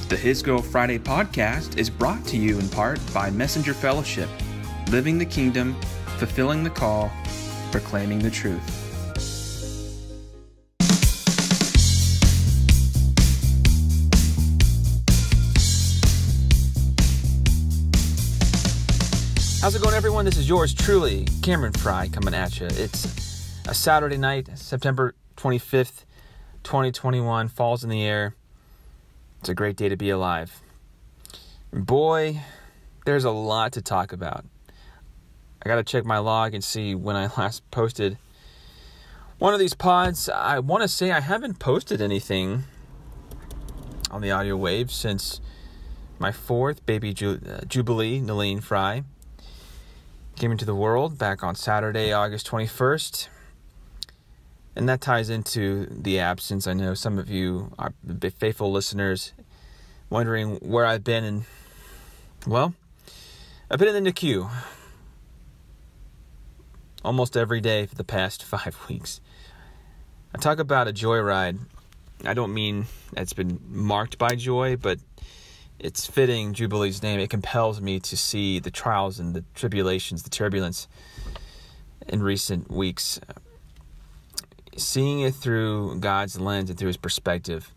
The His Girl Friday podcast is brought to you in part by Messenger Fellowship, living the kingdom, fulfilling the call, proclaiming the truth. How's it going, everyone? This is yours truly, Cameron Fry, coming at you. It's a Saturday night, September 25th, 2021. Fall's in the air. It's a great day to be alive. And boy, there's a lot to talk about. I got to check my log and see when I last posted one of these pods. I want to say I haven't posted anything on the audio wave since my fourth baby, Jubilee Nalene Fry, came into the world back on Saturday, August 21st. And that ties into the absence. I know some of you are faithful listeners wondering where I've been. And, well, I've been in the NICU almost every day for the past 5 weeks. I talk about a joyride. I don't mean it's been marked by joy, but it's fitting Jubilee's name. It compels me to see the trials and the tribulations, the turbulence in recent weeks. Seeing it through God's lens and through His perspective.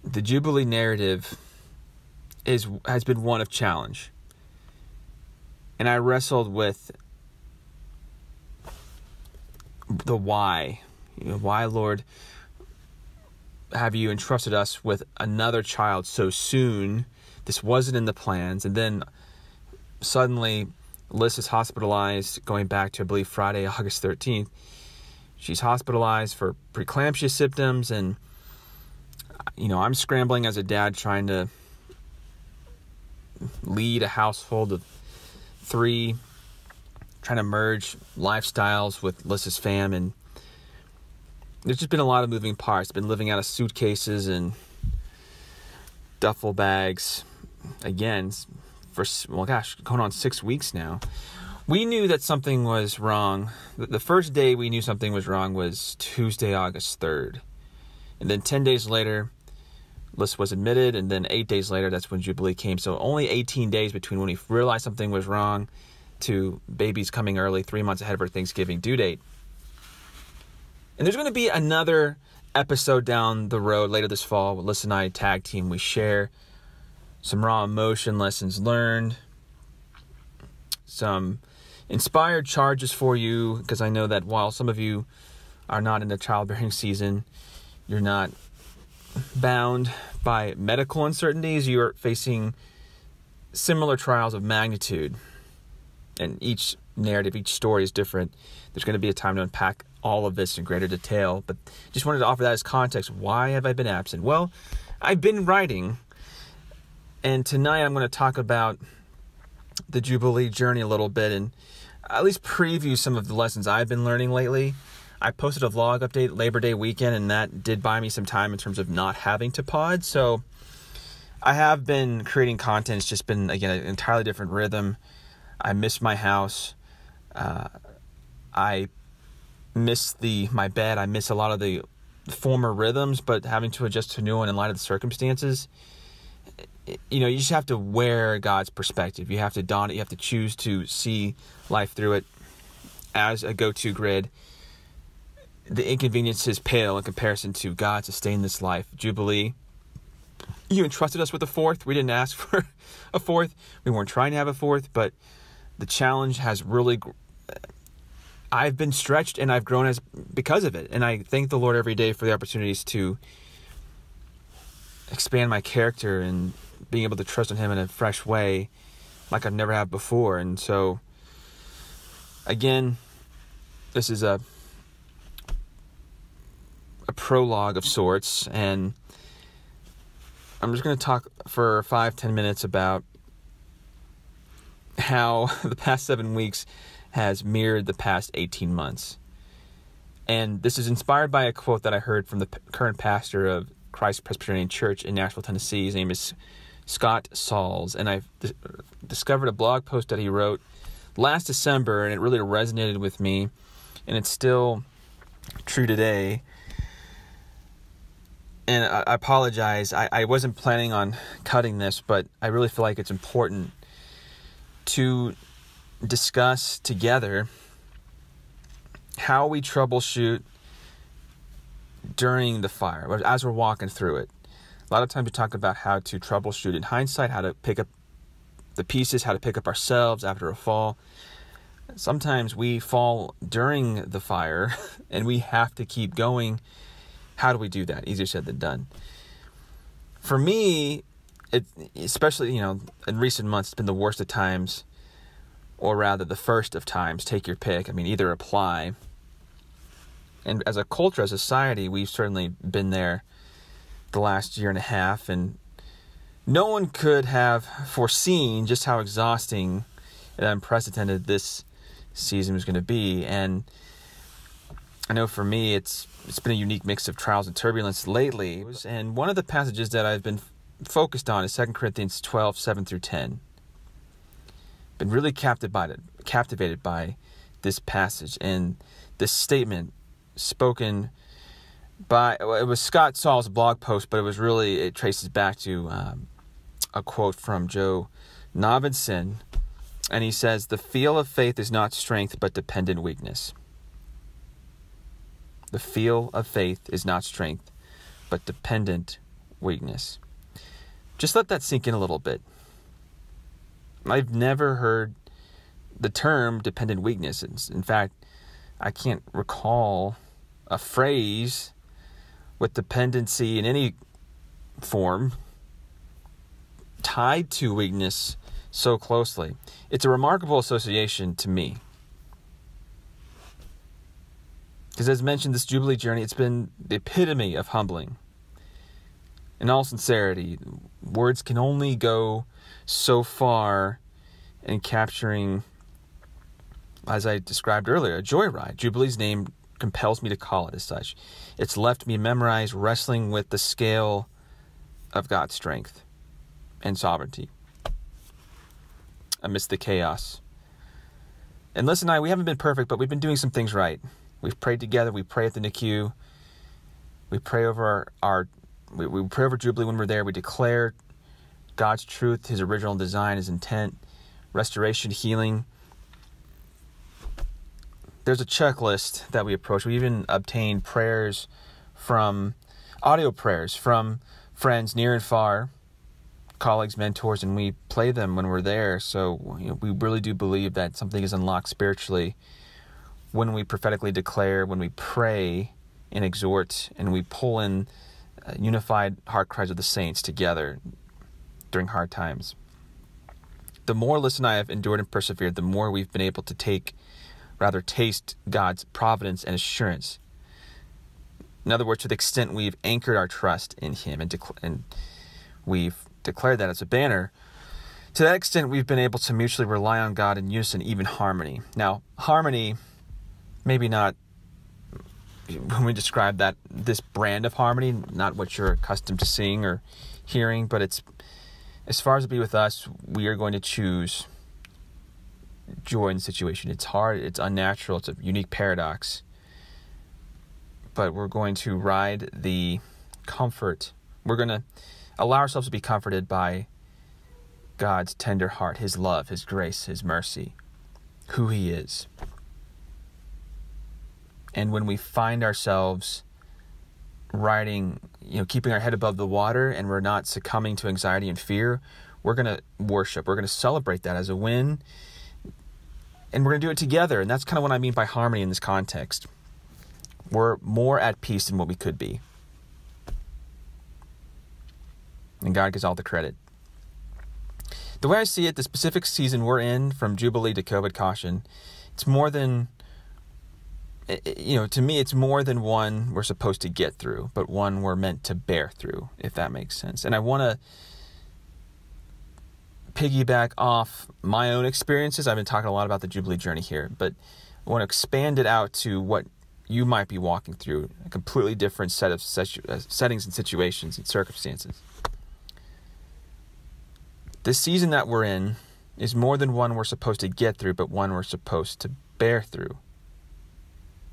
The Jubilee narrative has been one of challenge. And I wrestled with the why. Why, Lord, have you entrusted us with another child so soon? This wasn't in the plans. And then suddenly Liz is hospitalized, going back to, I believe, Friday, August 13th. She's hospitalized for preeclampsia symptoms, and I'm scrambling as a dad trying to lead a household of 3, trying to merge lifestyles with Liz's fam, and there's just been a lot of moving parts. Been living out of suitcases and duffel bags again for, going on 6 weeks now. We knew that something was wrong. The first day we knew something was wrong was Tuesday, August 3rd. And then 10 days later, Liz was admitted. And then 8 days later, that's when Jubilee came. So only 18 days between when we realized something was wrong to babies coming early, 3 months ahead of her Thanksgiving due date. And there's going to be another episode down the road later this fall with Liz and I tag team. We share some raw emotion lessons learned, some inspired charges for you, because I know that while some of you are not in the childbearing season, you're not bound by medical uncertainties. You're facing similar trials of magnitude, and each narrative, each story is different. There's going to be a time to unpack all of this in greater detail, but just wanted to offer that as context. Why have I been absent? Well, I've been writing, and tonight I'm going to talk about the Jubilee Journey a little bit and at least preview some of the lessons I've been learning lately. I posted a vlog update Labor Day weekend, and that did buy me some time in terms of not having to pod. So I have been creating content. It's just been, again, an entirely different rhythm. I miss my house. I miss my bed. I miss a lot of the former rhythms, but having to adjust to a new one in light of the circumstances. You just have to wear God's perspective. You have to don it. You have to choose to see life through it as a go-to grid. The inconveniences pale in comparison to God sustaining this life. Jubilee, you entrusted us with a fourth. We didn't ask for a fourth. We weren't trying to have a fourth, but the challenge has really, I've been stretched and I've grown because of it. And I thank the Lord every day for the opportunities to expand my character and being able to trust in Him in a fresh way like I've never have before. And so, again, this is a prologue of sorts, and I'm just going to talk for 5-10 minutes about how the past 7 weeks has mirrored the past 18 months. And this is inspired by a quote that I heard from the current pastor of Christ Presbyterian Church in Nashville, Tennessee. His name is Scott Sauls, and I've discovered a blog post that he wrote last December, and it really resonated with me, and it's still true today. And I apologize. I wasn't planning on cutting this, but I really feel like it's important to discuss together how we troubleshoot during the fire, as we're walking through it. A lot of times we talk about how to troubleshoot in hindsight, how to pick up the pieces, how to pick up ourselves after a fall. Sometimes we fall during the fire and we have to keep going. How do we do that? Easier said than done. For me, especially, in recent months, it's been the worst of times, or rather the first of times. Take your pick. Either apply. And as a culture, as a society, we've certainly been there the last year and a half, and no one could have foreseen just how exhausting and unprecedented this season was going to be. And I know for me, it's been a unique mix of trials and turbulence lately. And one of the passages that I've been focused on is 2 Corinthians 12, 7 through 10. Been really captivated by this passage and this statement spoken by, it was Scott Saul's blog post, but it traces back to a quote from Joe Novenson. And he says, "The feel of faith is not strength, but dependent weakness." The feel of faith is not strength, but dependent weakness. Just let that sink in a little bit. I've never heard the term dependent weakness. In fact, I can't recall a phrase with dependency in any form tied to weakness so closely. It's a remarkable association to me. Because as mentioned, this Jubilee Journey, it's been the epitome of humbling. In all sincerity, words can only go so far in capturing, as I described earlier, a joyride. Jubilee's name compels me to call it as such. It's left me memorized wrestling with the scale of God's strength and sovereignty amidst the chaos. And listen, we haven't been perfect, but we've been doing some things right. We've prayed together. We pray at the NICU. We pray over we pray over Jubilee when we're there. We declare God's truth, His original design, His intent, restoration, healing. There's a checklist that we approach. We even obtain audio prayers from friends near and far, colleagues, mentors, and we play them when we're there. So we really do believe that something is unlocked spiritually when we prophetically declare, when we pray and exhort, and we pull in unified heart cries of the saints together during hard times. The more, listen, I have endured and persevered, the more we've been able to taste God's providence and assurance. In other words, to the extent we've anchored our trust in Him and we've declared that as a banner, to that extent we've been able to mutually rely on God in unison, even harmony. Now, harmony, maybe not when we describe this brand of harmony, not what you're accustomed to seeing or hearing, but it's, as far as it be with us, we are going to choose joy in the situation. It's hard, it's unnatural, it's a unique paradox, but we're going to ride the comfort. We're going to allow ourselves to be comforted by God's tender heart, His love, His grace, His mercy, who He is. And when we find ourselves riding, keeping our head above the water, and we're not succumbing to anxiety and fear, we're going to worship. We're going to celebrate that as a win. And we're going to do it together. And that's kind of what I mean by harmony in this context. We're more at peace than what we could be. And God gets all the credit. The way I see it, the specific season we're in, from Jubilee to COVID caution, it's more than, to me, it's more than one we're supposed to get through, but one we're meant to bear through, if that makes sense. And I want to piggyback off my own experiences. I've been talking a lot about the Jubilee Journey here, but I want to expand it out to what you might be walking through, a completely different set of settings and situations and circumstances. This season that we're in is more than one we're supposed to get through, but one we're supposed to bear through.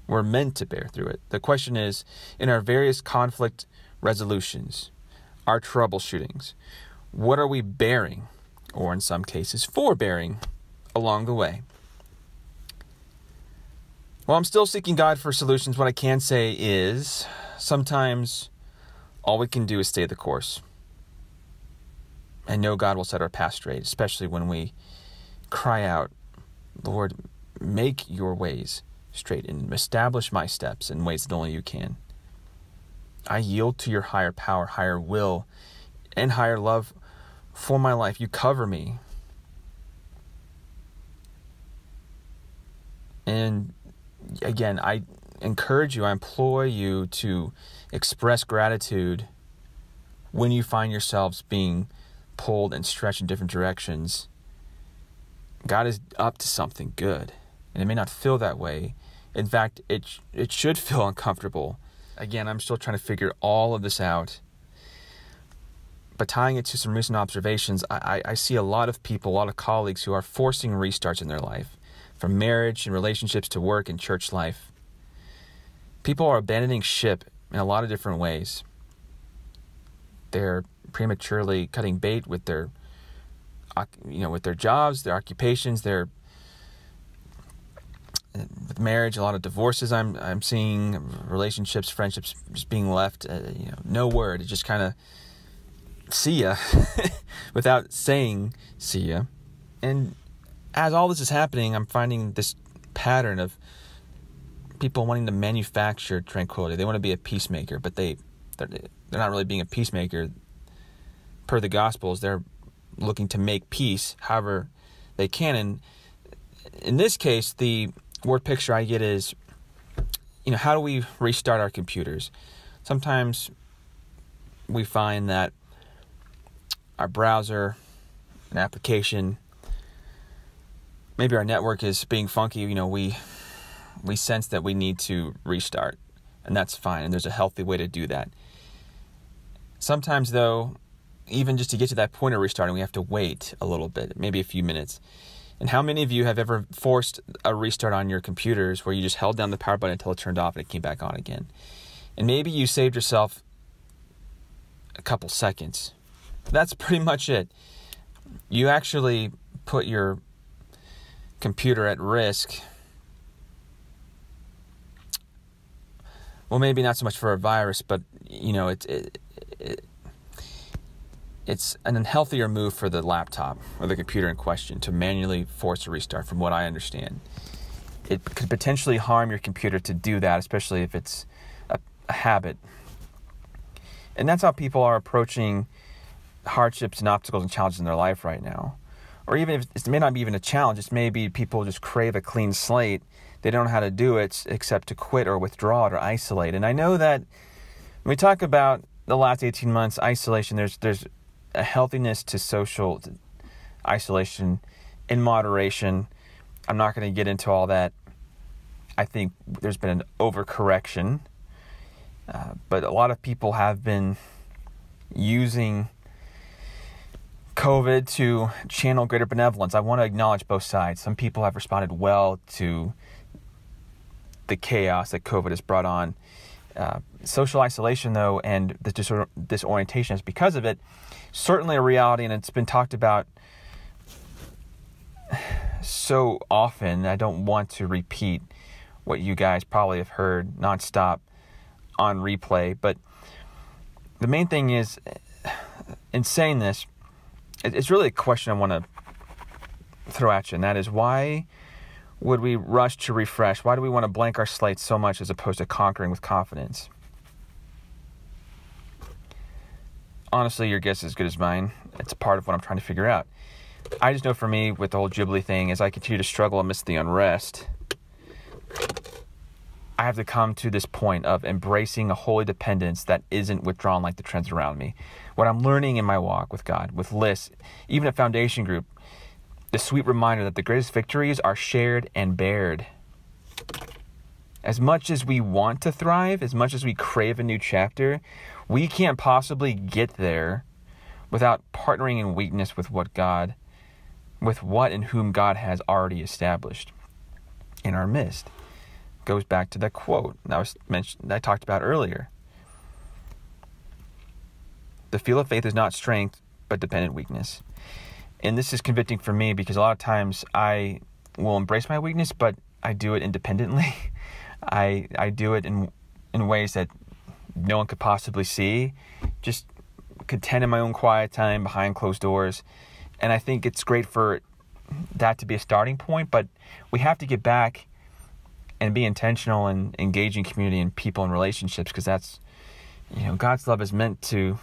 We're meant to bear through it. The question is, in our various conflict resolutions, our troubleshootings? What are we bearing, or in some cases, forbearing along the way? Well, I'm still seeking God for solutions. What I can say is sometimes all we can do is stay the course. And know God will set our path straight, especially when we cry out, Lord, make your ways straight and establish my steps in ways that only you can. I yield to your higher power, higher will, and higher love for my life. You cover me. And again, I encourage you, I implore you to express gratitude when you find yourselves being pulled and stretched in different directions. God is up to something good, and it may not feel that way. In fact, it should feel uncomfortable. Again, I'm still trying to figure all of this out. But tying it to some recent observations, I see a lot of people, a lot of colleagues who are forcing restarts in their life, from marriage and relationships to work and church life. People are abandoning ship in a lot of different ways. They're prematurely cutting bait with their jobs, their occupations, with marriage. A lot of divorces I'm seeing, relationships, friendships just being left, no word. It just kind of see ya without saying see ya. And as all this is happening, I'm finding this pattern of people wanting to manufacture tranquility. They want to be a peacemaker, but they're not really being a peacemaker. Per the Gospels, they're looking to make peace however they can. And in this case, the word picture I get is, how do we restart our computers? Sometimes we find that our browser, an application, maybe our network is being funky. We sense that we need to restart, and that's fine. And there's a healthy way to do that. Sometimes, though, even just to get to that point of restarting, we have to wait a little bit, maybe a few minutes. And how many of you have ever forced a restart on your computers where you just held down the power button until it turned off and it came back on again? And maybe you saved yourself a couple seconds. That's pretty much it. You actually put your computer at risk. Well, maybe not so much for a virus, but it's an unhealthier move for the laptop or the computer in question to manually force a restart, from what I understand. It could potentially harm your computer to do that, especially if it's a habit. And that's how people are approaching hardships and obstacles and challenges in their life right now. Or even if it may not be even a challenge, it's maybe people just crave a clean slate. They don't know how to do it except to quit or withdraw it or isolate. And I know that when we talk about the last 18 months, isolation, there's a healthiness to social isolation in moderation. I'm not going to get into all that. I think there's been an overcorrection. But a lot of people have been using COVID to channel greater benevolence. I want to acknowledge both sides. Some people have responded well to the chaos that COVID has brought on. Social isolation, though, and the disorientation is because of it, certainly a reality, and it's been talked about so often. I don't want to repeat what you guys probably have heard nonstop on replay, but the main thing is, in saying this, it's really a question I want to throw at you, and that is, why would we rush to refresh? Why do we want to blank our slate so much as opposed to conquering with confidence? Honestly, your guess is as good as mine. It's a part of what I'm trying to figure out. I just know for me, with the whole Jubilee thing, as I continue to struggle amidst the unrest, I have to come to this point of embracing a holy dependence that isn't withdrawn like the trends around me. What I'm learning in my walk with God, with lists, even at Foundation Group, the sweet reminder that the greatest victories are shared and bared. As much as we want to thrive, as much as we crave a new chapter, we can't possibly get there without partnering in weakness with what and whom God has already established in our midst. Goes back to that quote that I talked about earlier. The field of faith is not strength, but dependent weakness. And this is convicting for me because a lot of times I will embrace my weakness, but I do it independently. I do it in ways that no one could possibly see, just content in my own quiet time behind closed doors. And I think it's great for that to be a starting point, but we have to get back and be intentional and engaging community and people and relationships, because that's, God's love is meant to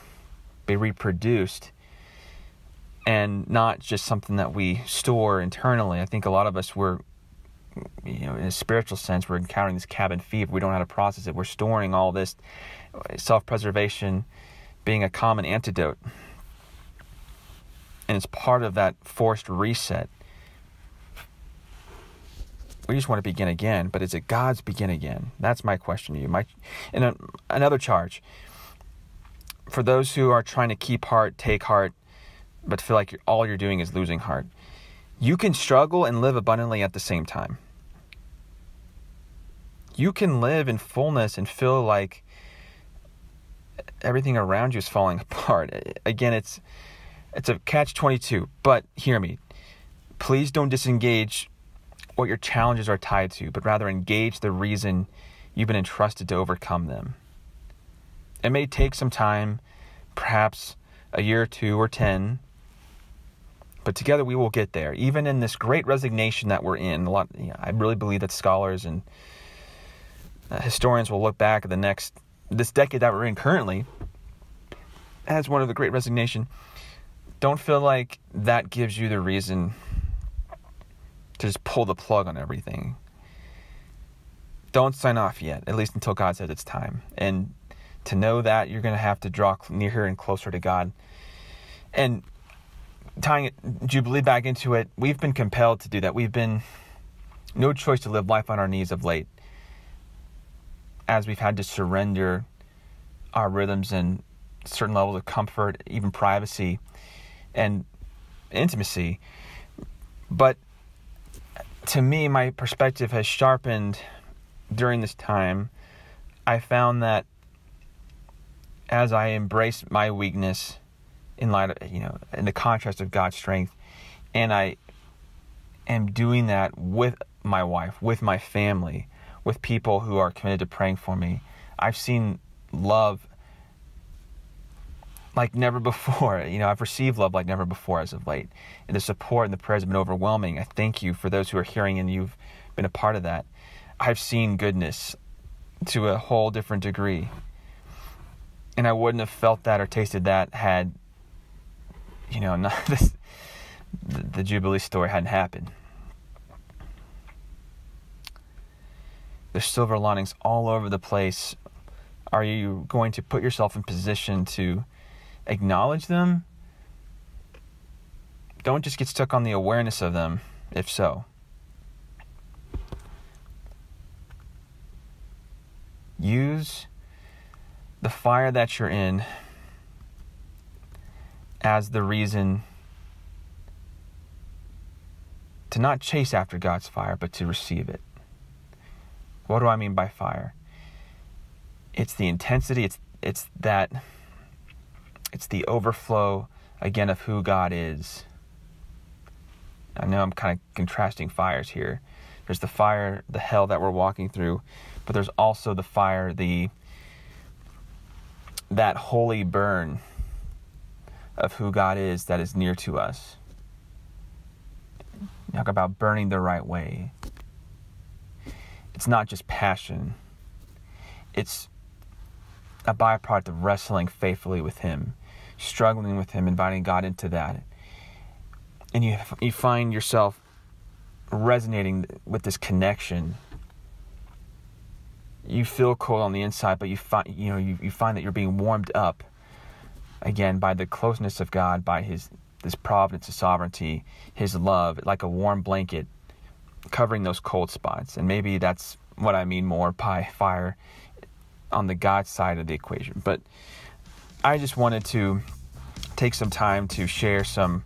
be reproduced and not just something that we store internally. I think a lot of us in a spiritual sense, we're encountering this cabin fever. We don't know how to process it. We're storing all this, self-preservation being a common antidote. And it's part of that forced reset. We just want to begin again, but is it God's begin again? That's my question to you. Another charge. For those who are trying to keep heart, take heart, but feel like all you're doing is losing heart. You can struggle and live abundantly at the same time. You can live in fullness and feel like everything around you is falling apart. Again, it's a catch-22, but hear me. Please don't disengage what your challenges are tied to, but rather engage the reason you've been entrusted to overcome them. It may take some time, perhaps a year or 2 or 10, but together we will get there. Even in this great resignation that we're in, I really believe that scholars and historians will look back at this decade that we're in currently as one of the great resignation. Don't feel like that gives you the reason to just pull the plug on everything. Don't sign off yet, at least until God says it's time. And to know that, you're going to have to draw nearer and closer to God. And tying Jubilee back into it, we've been compelled to do that. We've been no choice to live life on our knees of late, as we've had to surrender our rhythms and certain levels of comfort, even privacy and intimacy. But to me, my perspective has sharpened during this time. I found that as I embrace my weakness in light of, in the contrast of God's strength, and I am doing that with my wife, with my family, with people who are committed to praying for me, I've seen love like never before. I've received love like never before as of late. And the support and the prayers have been overwhelming. I thank you for those who are hearing and you've been a part of that. I've seen goodness to a whole different degree. And I wouldn't have felt that or tasted that had, the Jubilee story hadn't happened. There's silver linings all over the place. Are you going to put yourself in position to acknowledge them? Don't just get stuck on the awareness of them, if so. Use the fire that you're in as the reason to not chase after God's fire, but to receive it. What do I mean by fire? It's the intensity, it's the overflow, again, of who God is. I know I'm kind of contrasting fires here. There's the fire, the hell that we're walking through, but there's also the fire, that holy burn of who God is that is near to us. Talk about burning the right way. It's not just passion. It's a byproduct of wrestling faithfully with Him, struggling with Him, inviting God into that. And you find yourself resonating with this connection. You feel cold on the inside, but you find that you're being warmed up again by the closeness of God, by this providence, His sovereignty, His love, like a warm blanket covering those cold spots. And maybe that's what I mean more by fire on the God side of the equation. But I just wanted to take some time to share some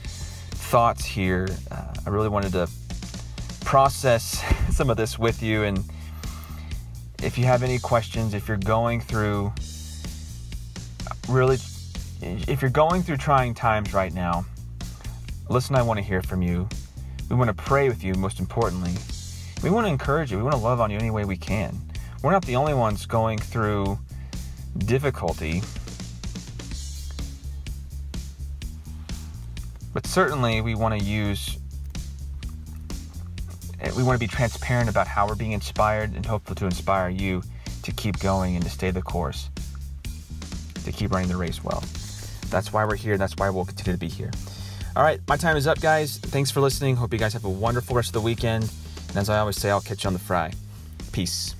thoughts here. I really wanted to process some of this with you. And if you have any questions, if you're going through really if you're going through trying times right now, listen, I want to hear from you. We want to pray with you, most importantly. We want to encourage you. We want to love on you any way we can. We're not the only ones going through difficulty. But certainly we want to be transparent about how we're being inspired and hopeful to inspire you to keep going and to stay the course, to keep running the race well. That's why we're here. That's why we'll continue to be here. All right, my time is up, guys. Thanks for listening. Hope you guys have a wonderful rest of the weekend. And as I always say, I'll catch you on the fry. Peace.